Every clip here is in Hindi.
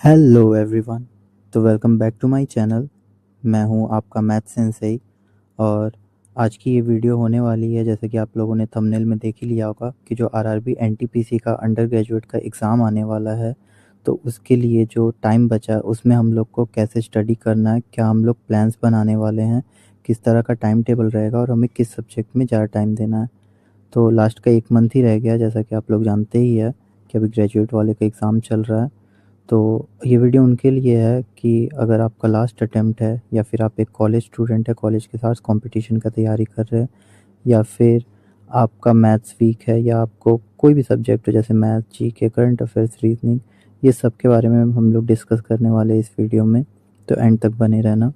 Hello everyone. तो welcome back to my channel. मैं हूं आपका मैथ सेंसेई। और आज की ये वीडियो होने वाली है, जैसे कि आप लोगों ने थंबनेल में देख ही लिया होगा कि जो आरआरबी एनटीपीसी का अंडर ग्रेजुएट का एग्ज़ाम आने वाला है। तो उसके लिए जो टाइम बचा है उसमें हम लोग को कैसे स्टडी करना है, क्या हम लोग प्लान्स बनाने वाले हैं, किस तरह का टाइम टेबल रहेगा और हमें किस सब्जेक्ट में ज़्यादा टाइम देना है। तो लास्ट का 1 मंथ ही रह गया, जैसा कि आप लोग जानते ही है कि अभी ग्रेजुएट वाले का एग्ज़ाम चल रहा है। तो ये वीडियो उनके लिए है कि अगर आपका लास्ट अटेम्प्ट है, या फिर आप एक कॉलेज स्टूडेंट है, कॉलेज के साथ कंपटीशन का तैयारी कर रहे हैं, या फिर आपका मैथ्स वीक है, या आपको कोई भी सब्जेक्ट हो जैसे math, GK, current affairs, reasoning, ये सब के बारे में हम लोग डिस्कस करने वाले हैं इस वीडियो में। तो एंड तक बने रहना।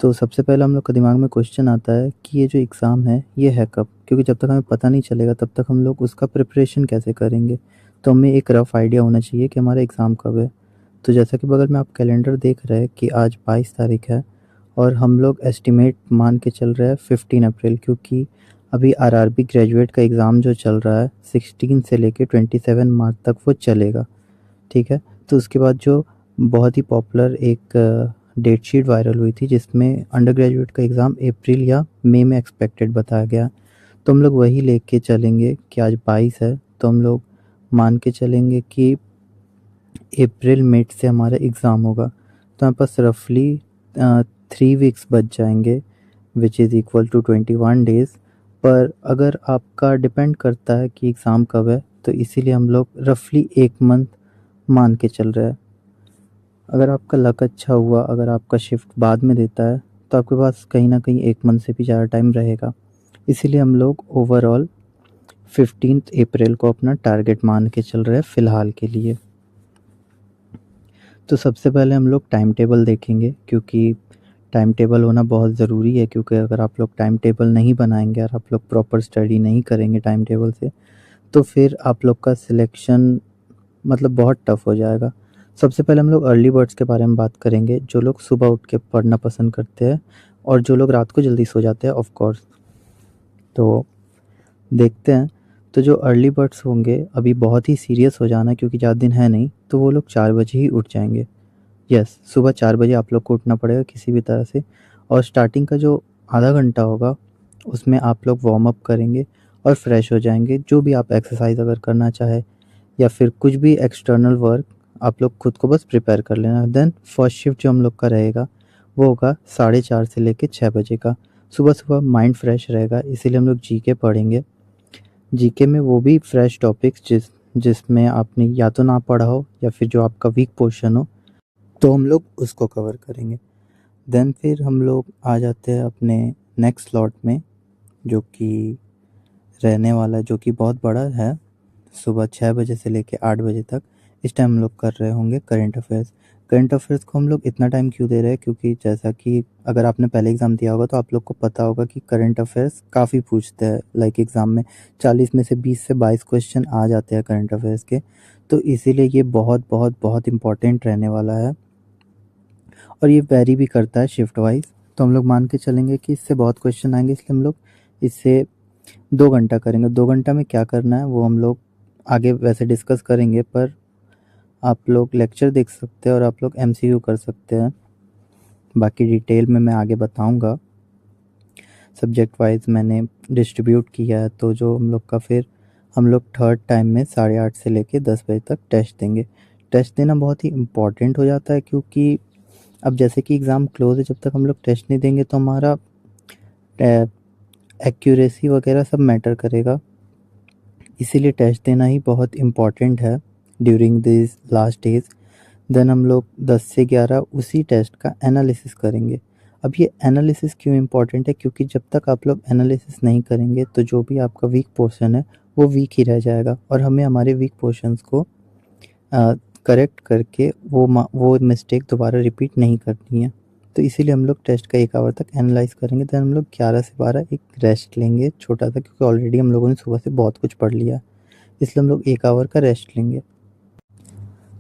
तो सबसे पहले हम लोग का दिमाग में क्वेश्चन आता है कि ये जो एग्ज़ाम है ये है कब, क्योंकि जब तक हमें पता नहीं चलेगा तब तक हम लोग उसका प्रिपरेशन कैसे करेंगे। तो हमें एक रफ़ आइडिया होना चाहिए कि हमारा एग्ज़ाम कब है। तो जैसा कि बगल में आप कैलेंडर देख रहे हैं कि आज 22 तारीख है, और हम लोग एस्टिमेट मान के चल रहे हैं 15 अप्रैल, क्योंकि अभी आरआरबी ग्रेजुएट का एग्ज़ाम जो चल रहा है 16 से लेके 27 मार्च तक वो चलेगा। ठीक है। तो उसके बाद जो बहुत ही पॉपुलर एक डेट शीट वायरल हुई थी जिसमें अंडर ग्रेजुएट का एग्ज़ाम अप्रैल या मई में एक्सपेक्टेड बताया गया। तो हम लोग वही लेके चलेंगे कि आज 22 है, तो हम लोग मान के चलेंगे कि अप्रैल मिड से हमारा एग्ज़ाम होगा। तो हमारे पास रफली 3 वीक्स बच जाएंगे, which is equal to 21 days. पर अगर आपका डिपेंड करता है कि एग्ज़ाम कब है, तो इसीलिए हम लोग रफली 1 मंथ मान के चल रहे हैं। अगर आपका लक अच्छा हुआ, अगर आपका शिफ्ट बाद में देता है, तो आपके पास कहीं ना कहीं 1 मंथ से भी ज़्यादा टाइम रहेगा। इसीलिए हम लोग ओवरऑल 15 अप्रैल को अपना टारगेट मान के चल रहे हैं फ़िलहाल के लिए। तो सबसे पहले हम लोग टाइम टेबल देखेंगे, क्योंकि टाइम टेबल होना बहुत ज़रूरी है। क्योंकि अगर आप लोग टाइम टेबल नहीं बनाएंगे और आप लोग प्रॉपर स्टडी नहीं करेंगे टाइम टेबल से, तो फिर आप लोग का सिलेक्शन मतलब बहुत टफ हो जाएगा। सबसे पहले हम लोग अर्ली बर्ड्स के बारे में बात करेंगे, जो लोग सुबह उठ के पढ़ना पसंद करते हैं और जो लोग रात को जल्दी सो जाते हैं ऑफ कोर्स। तो देखते हैं। तो जो अर्ली बर्ड्स होंगे, अभी बहुत ही सीरियस हो जाना क्योंकि ज़्यादा दिन है नहीं, तो वो लोग 4 बजे ही उठ जाएंगे। यस, सुबह 4 बजे आप लोग को उठना पड़ेगा किसी भी तरह से। और स्टार्टिंग का जो आधा घंटा होगा उसमें आप लोग वार्म अप करेंगे और फ्रेश हो जाएंगे। जो भी आप एक्सरसाइज अगर करना चाहे या फिर कुछ भी एक्सटर्नल वर्क, आप लोग खुद को बस प्रिपेयर कर लेना। देन फर्स्ट शिफ्ट जो हम लोग का रहेगा वो होगा 4:30 से लेके 6 बजे का। सुबह सुबह माइंड फ्रेश रहेगा, इसीलिए हम लोग जीके पढ़ेंगे। जीके में वो भी फ्रेश टॉपिक्स जिसमें आपने या तो ना पढ़ा हो या फिर जो आपका वीक पोर्शन हो, तो हम लोग उसको कवर करेंगे। देन फिर हम लोग आ जाते हैं अपने नेक्स्ट स्लॉट में, जो कि रहने वाला है, जो कि बहुत बड़ा है, सुबह 6 बजे से लेके 8 बजे तक। इस टाइम हम लोग कर रहे होंगे करंट अफेयर्स। करंट अफेयर्स को हम लोग इतना टाइम क्यों दे रहे हैं, क्योंकि जैसा कि अगर आपने पहले एग्ज़ाम दिया होगा तो आप लोग को पता होगा कि करंट अफेयर्स काफ़ी पूछते हैं। लाइक एग्ज़ाम में 40 में से 20 से 22 क्वेश्चन आ जाते हैं करंट अफेयर्स के। तो इसीलिए ये बहुत बहुत बहुत इम्पॉर्टेंट रहने वाला है, और ये वेरी भी करता है शिफ्ट वाइज। तो हम लोग मान के चलेंगे कि इससे बहुत क्वेश्चन आएंगे, इसलिए हम लोग इससे 2 घंटा करेंगे। 2 घंटा में क्या करना है वो हम लोग आगे वैसे डिस्कस करेंगे, पर आप लोग लेक्चर देख सकते हैं और आप लोग एमसीक्यू कर सकते हैं। बाकी डिटेल में मैं आगे बताऊंगा। सब्जेक्ट वाइज मैंने डिस्ट्रीब्यूट किया है। तो जो हम लोग का फिर हम लोग थर्ड टाइम में 8:30 से लेके 10 बजे तक टेस्ट देंगे। टेस्ट देना बहुत ही इम्पॉर्टेंट हो जाता है, क्योंकि अब जैसे कि एग्ज़ाम क्लोज है, जब तक हम लोग टेस्ट नहीं देंगे तो हमारा एक्यूरेसी वगैरह सब मैटर करेगा। इसीलिए टेस्ट देना ही बहुत इम्पॉर्टेंट है during this last days. Then हम लोग 10 से 11 उसी टेस्ट का एनालिसिस करेंगे। अब ये एनालिसिस क्यों इम्पॉर्टेंट है, क्योंकि जब तक आप लोग एनालिसिस नहीं करेंगे तो जो भी आपका वीक पोर्शन है वो वीक ही रह जाएगा, और हमें हमारे वीक पोर्शंस को करेक्ट करके वो मिस्टेक दोबारा रिपीट नहीं करनी है। तो इसीलिए हम लोग टेस्ट का 1 आवर तक एनालाइज करेंगे। देन हम लोग 11 से 12 एक रेस्ट लेंगे छोटा सा, क्योंकि ऑलरेडी हम लोगों ने सुबह से बहुत कुछ पढ़ लिया, इसलिए हम लोग 1 आवर का रेस्ट लेंगे।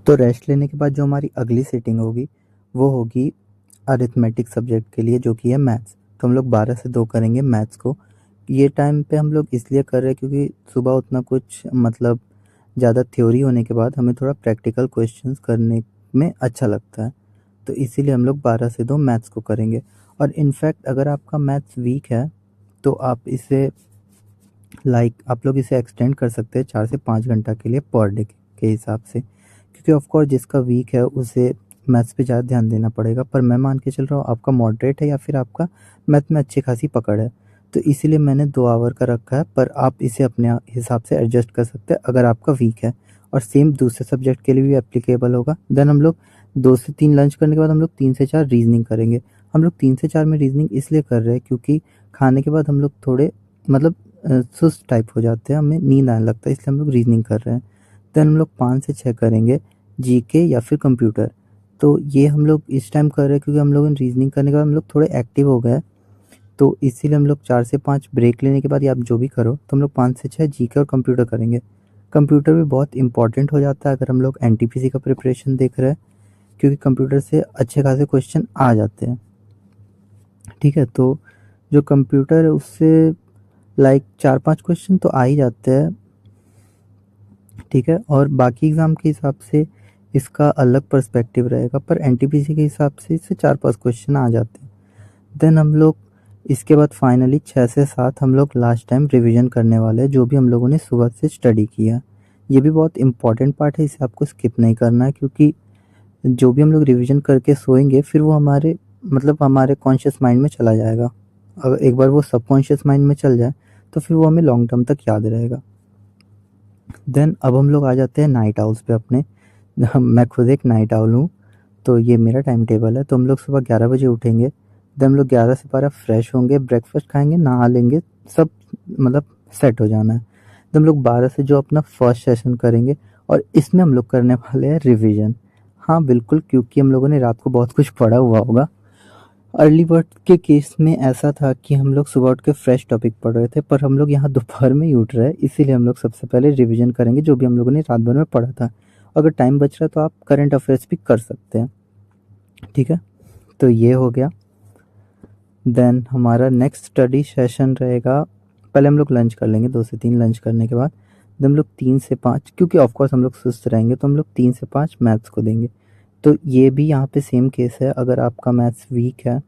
तो रेस्ट लेने के बाद जो हमारी अगली सीटिंग होगी वो होगी अरिथमेटिक सब्जेक्ट के लिए, जो कि है मैथ्स। तो हम लोग 12 से 2 करेंगे मैथ्स को। ये टाइम पे हम लोग इसलिए कर रहे हैं क्योंकि सुबह उतना कुछ मतलब ज़्यादा थ्योरी होने के बाद हमें थोड़ा प्रैक्टिकल क्वेश्चंस करने में अच्छा लगता है, तो इसीलिए हम लोग 12 से 2 मैथ्स को करेंगे। और इनफैक्ट अगर आपका मैथ्स वीक है तो आप इसे आप लोग इसे एक्सटेंड कर सकते हैं 4 से 5 घंटा के लिए पर डे के हिसाब से, क्योंकि ऑफ कोर्स जिसका वीक है उसे मैथ्स पे ज़्यादा ध्यान देना पड़ेगा। पर मैं मान के चल रहा हूँ आपका मॉडरेट है या फिर आपका मैथ में अच्छी खासी पकड़ है, तो इसीलिए मैंने 2 आवर का रखा है, पर आप इसे अपने हिसाब से एडजस्ट कर सकते हैं अगर आपका वीक है। और सेम दूसरे सब्जेक्ट के लिए भी एप्लीकेबल होगा। देन हम लोग 2 से 3 लंच करने के बाद हम लोग 3 से 4 रीजनिंग करेंगे। हम लोग 3 से 4 में रीजनिंग इसलिए कर रहे हैं क्योंकि खाने के बाद हम लोग थोड़े मतलब सुस्त टाइप हो जाते हैं, हमें नींद आने लगता है, इसलिए हम लोग रीजनिंग कर रहे हैं। देन हम लोग 5 से 6 करेंगे जीके या फिर कंप्यूटर। तो ये हम लोग इस टाइम कर रहे हैं क्योंकि हम लोग रीजनिंग करने के बाद हम लोग थोड़े एक्टिव हो गए, तो इसीलिए हम लोग 4 से 5 ब्रेक लेने के बाद या आप जो भी करो तो हम लोग 5 से 6 जीके और कंप्यूटर करेंगे। कंप्यूटर भी बहुत इंपॉर्टेंट हो जाता है अगर हम लोग एनटीपीसी का प्रिपरेशन देख रहे हैं, क्योंकि कंप्यूटर से अच्छे खासे क्वेश्चन आ जाते हैं। ठीक है, तो जो कंप्यूटर है उससे 4-5 क्वेश्चन तो आ ही जाते हैं। ठीक है, और बाकी एग्ज़ाम के हिसाब से इसका अलग पर्सपेक्टिव रहेगा, पर एनटीपीसी के हिसाब से इससे 4-5 क्वेश्चन आ जाते हैं। देन हम लोग इसके बाद फाइनली 6 से 7 हम लोग लास्ट टाइम रिवीजन करने वाले हैं, जो भी हम लोगों ने सुबह से स्टडी किया। ये भी बहुत इंपॉर्टेंट पार्ट है, इसे आपको स्किप नहीं करना है, क्योंकि जो भी हम लोग रिवीजन करके सोएंगे फिर वो हमारे कॉन्शियस माइंड में चला जाएगा। अगर एक बार वो सबकॉन्शियस माइंड में चल जाए तो फिर वो हमें लॉन्ग टर्म तक याद रहेगा। देन अब हम लोग आ जाते हैं नाइट आउल्स पे अपने। मैं खुद एक नाइट आउल हूँ, तो ये मेरा टाइम टेबल है। तो हम लोग सुबह 11 बजे उठेंगे। देन हम लोग 11 से 12 फ्रेश होंगे, ब्रेकफास्ट खाएंगे, नहा लेंगे, सब मतलब सेट हो जाना है। तो हम लोग 12 से जो अपना फर्स्ट सेशन करेंगे, और इसमें हम लोग करने वाले हैं रिवीजन। हाँ बिल्कुल, क्योंकि हम लोगों ने रात को बहुत कुछ पढ़ा हुआ होगा। अर्ली बर्ड के केस में ऐसा था कि हम लोग सुबह उठ के फ्रेश टॉपिक पढ़ रहे थे, पर हम लोग यहाँ दोपहर में ही उठ रहे हैं, इसीलिए हम लोग सबसे पहले रिवीजन करेंगे जो भी हम लोगों ने रात भर में पढ़ा था। अगर टाइम बच रहा है तो आप करंट अफेयर्स भी कर सकते हैं। ठीक है, तो ये हो गया। देन हमारा नेक्स्ट स्टडी सेशन रहेगा, पहले हम लोग लंच कर लेंगे, 2 से 3 लंच करने के बाद। देन हम लोग 3 से 5, क्योंकि ऑफकोर्स हम लोग सुस्त रहेंगे तो हम लोग 3 से 5 मैथ्स को देंगे। तो ये भी यहाँ पे सेम केस है, अगर आपका मैथ्स वीक है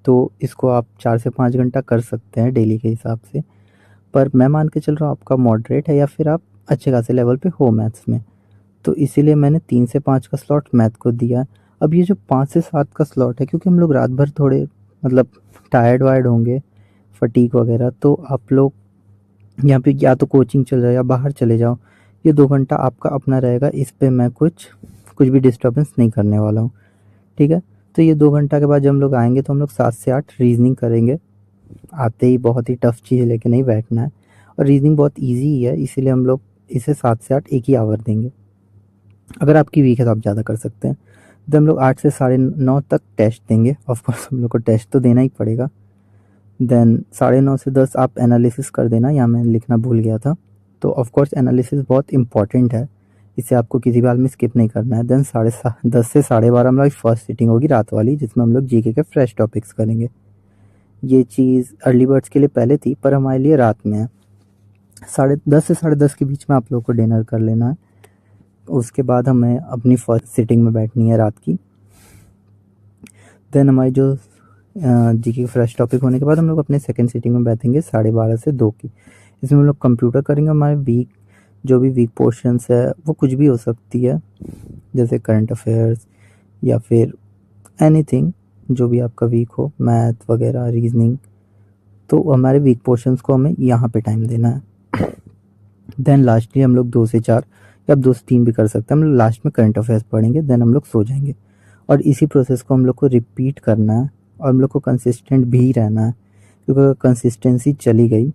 तो इसको आप 4 से 5 घंटा कर सकते हैं डेली के हिसाब से। पर मैं मान के चल रहा हूँ आपका मॉडरेट है या फिर आप अच्छे खासे लेवल पे हो मैथ्स में, तो इसीलिए मैंने 3 से 5 का स्लॉट मैथ को दिया। अब ये जो 5 से 7 का स्लॉट है, क्योंकि हम लोग रात भर थोड़े टायर्ड वायर्ड होंगे, फटीक वगैरह, तो आप लोग यहाँ पे या तो कोचिंग चल जाओ या बाहर चले जाओ। ये 2 घंटा आपका अपना रहेगा, इस पे मैं कुछ भी डिस्टर्बेंस नहीं करने वाला हूँ। ठीक है, तो ये 2 घंटा के बाद जब हम लोग आएंगे तो हम लोग 7 से 8 रीजनिंग करेंगे। आते ही बहुत ही टफ चीज़ लेके नहीं बैठना है, और रीजनिंग बहुत ईजी ही है, इसीलिए हम लोग इसे 7 से 8 एक ही आवर देंगे। अगर आपकी वीक है तो आप ज़्यादा कर सकते हैं। तो हम लोग 8 से 9:30 तक टेस्ट देंगे। ऑफकोर्स हम लोग को टेस्ट तो देना ही पड़ेगा। देन 9:30 से 10 आप एनालिसिस कर देना, यहाँ मैं लिखना भूल गया था। तो ऑफकोर्स एनालिसिस बहुत इंपॉर्टेंट है, इसे आपको किसी भी हाल में स्किप नहीं करना है। देन 10:30 से 12:30 हम लोग फर्स्ट सीटिंग होगी रात वाली, जिसमें हम लोग जीके के फ्रेश टॉपिक्स करेंगे। ये चीज़ अर्ली बर्ड्स के लिए पहले थी, पर हमारे लिए रात में है। 10:30 से 10:30 के बीच में आप लोग को डिनर कर लेना है। उसके बाद हमें अपनी फर्स्ट सिटिंग में बैठनी है रात की। देन हमारी जो जीके फ्रेश टॉपिक होने के बाद हम लोग अपने सेकंड सिटिंग में बैठेंगे 12:30 से 2 की। इसमें हम लोग कंप्यूटर करेंगे। हमारे जो भी वीक पोर्शंस है वो कुछ भी हो सकती है, जैसे करंट अफेयर्स या फिर एनीथिंग जो भी आपका वीक हो, मैथ वगैरह, रीजनिंग। तो हमारे वीक पोर्शंस को हमें यहाँ पे टाइम देना है। देन लास्टली हम लोग 2 से 4 या 2 से 3 भी कर सकते हैं, हम लोग लास्ट में करंट अफेयर्स पढ़ेंगे। देन हम लोग सो जाएंगे, और इसी प्रोसेस को हम लोग को रिपीट करना है, और हम लोग को कंसिस्टेंट भी रहना है, क्योंकि अगर कंसिस्टेंसी चली गई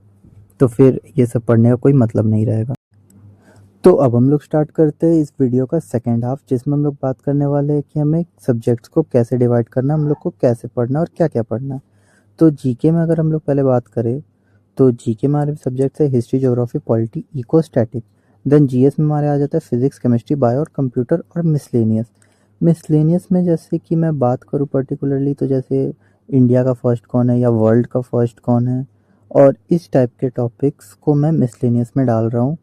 तो फिर ये सब पढ़ने का कोई मतलब नहीं रहेगा। तो अब हम लोग स्टार्ट करते हैं इस वीडियो का सेकेंड हाफ, जिसमें हम लोग बात करने वाले हैं कि हमें सब्जेक्ट्स को कैसे डिवाइड करना, हम लोग को कैसे पढ़ना और क्या क्या पढ़ना है। तो जीके में अगर हम लोग पहले बात करें तो जीके में हमारे सब्जेक्ट्स है history, geography, polity, eco, static. Then GS में हमारे आ जाता है फिजिक्स, केमिस्ट्री, बायो और कंप्यूटर और मिसलेनियस। मिसलेनियस में जैसे कि मैं बात करूँ पर्टिकुलरली, तो जैसे इंडिया का फर्स्ट कौन है या वर्ल्ड का फर्स्ट कौन है, और इस टाइप के टॉपिक्स को मैं मिसलेनियस में डाल रहा हूँ।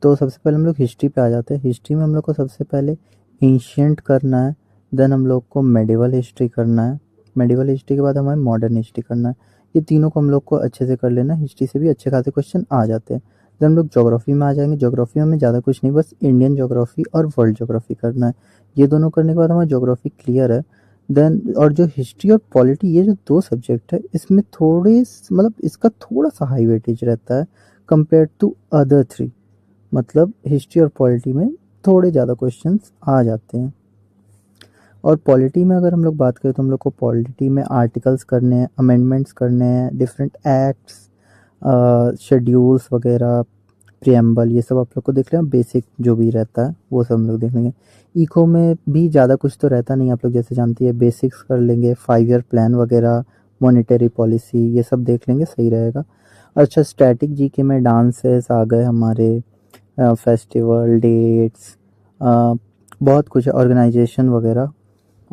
तो सबसे पहले हम लोग हिस्ट्री पे आ जाते हैं। हिस्ट्री में हम लोग को सबसे पहले एंशिएंट करना है, देन हम लोग को मेडिवल हिस्ट्री करना है, मेडिवल हिस्ट्री के बाद हमें मॉडर्न हिस्ट्री करना है। ये तीनों को हम लोग को अच्छे से कर लेना है। हिस्ट्री से भी अच्छे खासे क्वेश्चन आ जाते हैं। देन हम लोग ज्योग्राफी में आ जाएंगे। ज्योग्राफी में हमें ज़्यादा कुछ नहीं, बस इंडियन ज्योग्राफी और वर्ल्ड ज्योग्राफी करना है। ये दोनों करने के बाद हमारा ज्योग्राफी क्लियर है। देन और जो हिस्ट्री और पॉलिटी, ये जो दो सब्जेक्ट है, इसमें थोड़े मतलब इसका थोड़ा सा हाई वेटेज रहता है कंपेयर टू अदर थ्री। मतलब हिस्ट्री और पॉलिटी में थोड़े ज़्यादा क्वेश्चंस आ जाते हैं। और पॉलिटी में अगर हम लोग बात करें तो हम लोग को पॉलिटी में आर्टिकल्स करने हैं, अमेंडमेंट्स करने हैं, डिफरेंट एक्ट्स, शेड्यूल्स वगैरह, प्रियम्बल, ये सब आप लोग को देख लेना। बेसिक जो भी रहता है वो सब हम लोग देख लेंगे। इको में भी ज़्यादा कुछ तो रहता नहीं, आप लोग जैसे जानती है, बेसिक्स कर लेंगे, 5 ईयर प्लान वगैरह, मॉनेटरी पॉलिसी, ये सब देख लेंगे, सही रहेगा। अच्छा, स्टैटिक जीके में डांसेस आ गए हमारे, फेस्टिवल डेट्स, बहुत कुछ ऑर्गेनाइजेशन वगैरह,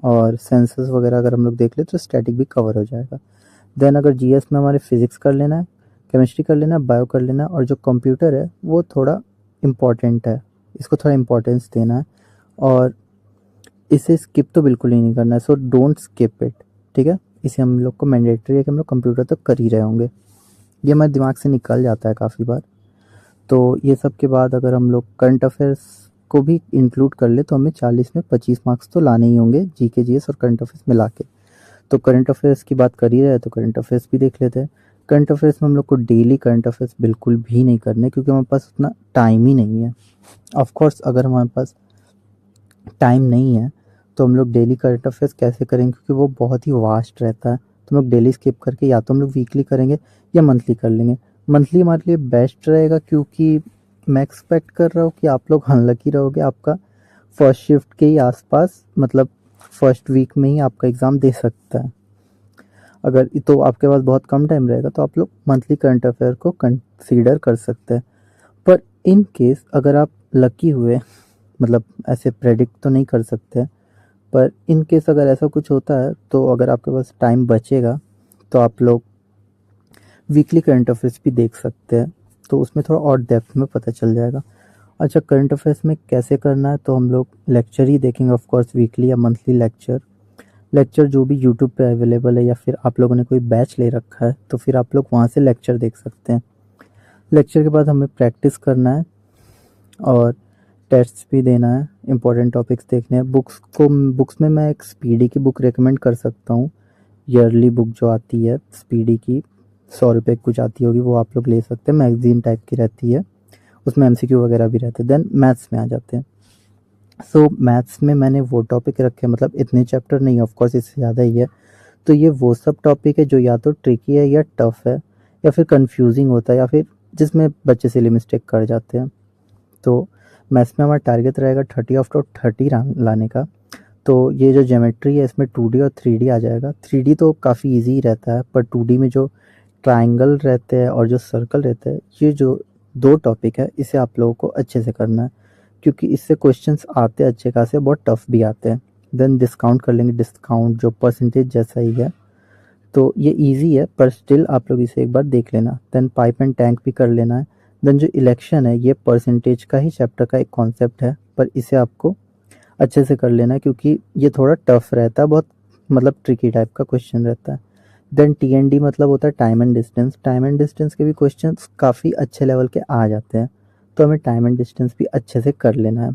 और सेंसस वगैरह अगर हम लोग देख ले तो स्टैटिक भी कवर हो जाएगा। देन अगर जीएस में हमारे फिजिक्स कर लेना है, केमिस्ट्री कर लेना है, बायो कर लेना है, और जो कंप्यूटर है वो थोड़ा इम्पॉर्टेंट है, इसको थोड़ा इम्पोर्टेंस देना है, और इसे स्किप तो बिल्कुल ही नहीं करना है। सो डोंट स्किप इट, ठीक है। इसे हम लोग को मैंडेटरी है कि हम लोग कंप्यूटर तो कर ही रहे होंगे, ये हमारे दिमाग से निकल जाता है काफ़ी बार। तो ये सब के बाद अगर हम लोग करंट अफेयर्स को भी इंक्लूड कर ले तो हमें 40 में 25 मार्क्स तो लाने ही होंगे, जीके जीएस और करंट अफेयर्स मिला के। तो करंट अफेयर्स की बात कर ही रहे तो करंट अफेयर्स भी देख लेते हैं। करंट अफेयर्स में हम लोग को डेली करंट अफेयर्स बिल्कुल भी नहीं करने, क्योंकि हमारे पास उतना टाइम ही नहीं है। ऑफ कोर्स अगर हमारे पास टाइम नहीं है तो हम लोग डेली करंट अफेयर्स कैसे करेंगे, क्योंकि वो बहुत ही वास्ट रहता है। तो हम लोग डेली स्किप करके या तो हम लोग वीकली करेंगे या मंथली कर लेंगे। मंथली हमारे लिए बेस्ट रहेगा, क्योंकि मैं एक्सपेक्ट कर रहा हूँ कि आप लोग अनलकी रहोगे, आपका फर्स्ट शिफ्ट के ही आसपास, मतलब फर्स्ट वीक में ही आपका एग्ज़ाम दे सकता है। अगर तो आपके पास बहुत कम टाइम रहेगा तो आप लोग मंथली करंट अफेयर को कंसीडर कर सकते हैं। पर इन केस अगर आप लकी हुए, मतलब ऐसे प्रेडिक्ट तो नहीं कर सकते, पर इन केस अगर ऐसा कुछ होता है तो अगर आपके पास टाइम बचेगा तो आप लोग वीकली करंट अफेयर्स भी देख सकते हैं, तो उसमें थोड़ा और डेप्थ में पता चल जाएगा। अच्छा, करंट अफेयर्स में कैसे करना है, तो हम लोग लेक्चर ही देखेंगे, ऑफ कोर्स वीकली या मंथली लेक्चर। लेक्चर जो भी यूट्यूब पे अवेलेबल है, या फिर आप लोगों ने कोई बैच ले रखा है तो फिर आप लोग वहाँ से लेक्चर देख सकते हैं। लेक्चर के बाद हमें प्रैक्टिस करना है और टेस्ट्स भी देना है, इंपॉर्टेंट टॉपिक्स देखने हैं। बुक्स में मैं एक स्पीडी की बुक रेकमेंड कर सकता हूँ, ईयरली बुक जो आती है स्पीडी की, 100 रुपये कुछ आती होगी, वो आप लोग ले सकते हैं, मैगजीन टाइप की रहती है, उसमें एमसीक्यू वगैरह भी रहते हैं। देन मैथ्स में आ जाते हैं। सो मैथ्स में मैंने वो टॉपिक रखे, मतलब इतने चैप्टर नहीं, ऑफ कोर्स इससे ज़्यादा ही है। तो ये वो सब टॉपिक है जो या तो ट्रिकी है या टफ है या फिर कंफ्यूजिंग होता है, या फिर जिसमें बच्चे सिली मिस्टेक कर जाते हैं। तो मैथ्स में हमारा टारगेट रहेगा 30 आउट ऑफ 30 लाने का। तो ये जो ज्योमेट्री है इसमें 2D और 3D आ जाएगा। 3D तो काफ़ी इजी रहता है, पर 2D में जो ट्राइंगल रहते हैं और जो सर्कल रहते हैं, ये जो दो टॉपिक है, इसे आप लोगों को अच्छे से करना है, क्योंकि इससे क्वेश्चंस आते हैं अच्छे खासे, बहुत टफ भी आते हैं। देन डिस्काउंट कर लेंगे, डिस्काउंट जो परसेंटेज जैसा ही है, तो ये इजी है, पर स्टिल आप लोग इसे एक बार देख लेना। देन पाइप एंड टैंक भी कर लेना है। देन जो इलेक्शन है, ये परसेंटेज का ही चैप्टर का एक कॉन्सेप्ट है, पर इसे आपको अच्छे से कर लेना है, क्योंकि ये थोड़ा टफ रहता है, बहुत मतलब ट्रिकी टाइप का क्वेश्चन रहता है। देन टीएनडी मतलब होता है time and distance. Time and distance के भी क्वेश्चंस काफ़ी अच्छे लेवल के आ जाते हैं, तो हमें टाइम एंड डिस्टेंस भी अच्छे से कर लेना है।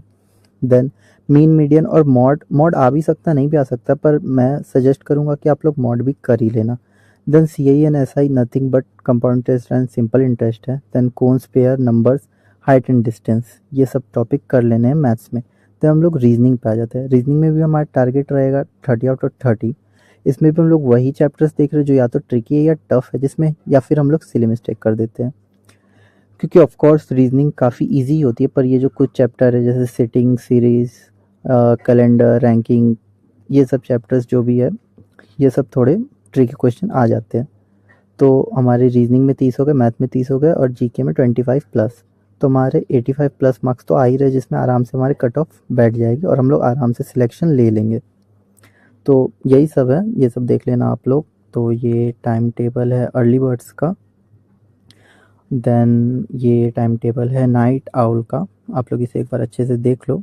देन मीन मीडियन और मॉड, मॉड आ भी सकता नहीं भी आ सकता, पर मैं सजेस्ट करूंगा कि आप लोग मॉड भी कर ही लेना। Then C I N S I nothing but compound interest and simple interest है। Then cones, pair, numbers, height and distance, ये सब टॉपिक कर लेने हैं मैथ्स में। तो हम लोग रीजनिंग पे आ जाते हैं। रीजनिंग में भी हमारा टारगेट रहेगा 30 आउट ऑफ 30। इसमें भी हम लोग वही चैप्टर्स देख रहे हैं जो या तो ट्रिकी है या टफ है, जिसमें या फिर हम लोग सिली मिस्टेक कर देते हैं, क्योंकि ऑफ कोर्स रीजनिंग काफ़ी इजी होती है, पर ये जो कुछ चैप्टर है जैसे सिटिंग सीरीज, कैलेंडर, रैंकिंग, ये सब चैप्टर्स जो भी है, ये सब थोड़े ट्रिकी क्वेश्चन आ जाते हैं। तो हमारे रीजनिंग में 30 हो गए, मैथ में 30 हो गए, और जीके में 25 प्लस, तो हमारे 85 प्लस मार्क्स तो आ ही रहे, जिसमें आराम से हमारे कट ऑफ बैठ जाएगी और हम लोग आराम से सिलेक्शन ले लेंगे। तो यही सब है, ये सब देख लेना आप लोग। तो ये टाइम टेबल है अर्ली बर्ड्स का। देन ये टाइम टेबल है नाइट आउल का, आप लोग इसे एक बार अच्छे से देख लो।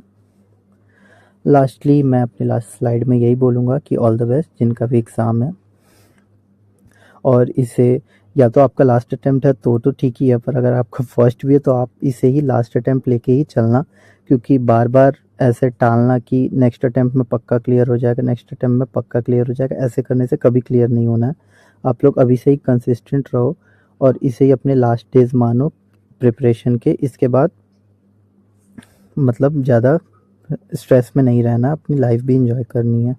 लास्टली मैं अपनी लास्ट स्लाइड में यही बोलूँगा कि ऑल द बेस्ट जिनका भी एग्ज़ाम है। और इसे या तो आपका लास्ट अटेम्प्ट है तो ठीक ही है, पर अगर आपका फर्स्ट भी है तो आप इसे ही लास्ट अटेम्प्ट लेके ही चलना, क्योंकि बार बार ऐसे टालना कि नेक्स्ट अटेम्प्ट में पक्का क्लियर हो जाएगा, नेक्स्ट अटेम्प्ट में पक्का क्लियर हो जाएगा, ऐसे करने से कभी क्लियर नहीं होना है। आप लोग अभी से ही कंसिस्टेंट रहो और इसे ही अपने लास्ट डेज मानो प्रिपरेशन के। इसके बाद मतलब ज़्यादा स्ट्रेस में नहीं रहना, अपनी लाइफ भी इंजॉय करनी है।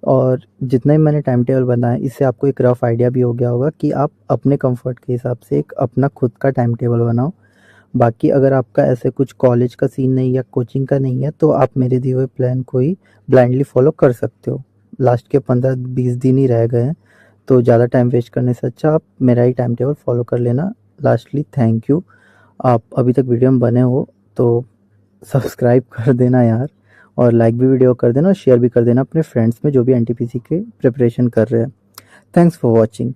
और जितना ही मैंने टाइम टेबल बनाया, इससे आपको एक रफ आइडिया भी हो गया होगा कि आप अपने कंफर्ट के हिसाब से एक अपना खुद का टाइम टेबल बनाओ। बाकी अगर आपका ऐसे कुछ कॉलेज का सीन नहीं या कोचिंग का नहीं है तो आप मेरे दिए हुए प्लान को ही ब्लाइंडली फॉलो कर सकते हो। लास्ट के 15-20 दिन ही रह गए हैं, तो ज़्यादा टाइम वेस्ट करने से अच्छा आप मेरा ही टाइम टेबल फॉलो कर लेना। लास्टली थैंक यू, आप अभी तक वीडियो में बने हो तो सब्सक्राइब कर देना यार, और लाइक भी वीडियो कर देना और शेयर भी कर देना अपने फ्रेंड्स में जो भी एनटीपीसी के प्रिपरेशन कर रहे हैं। Thanks for watching.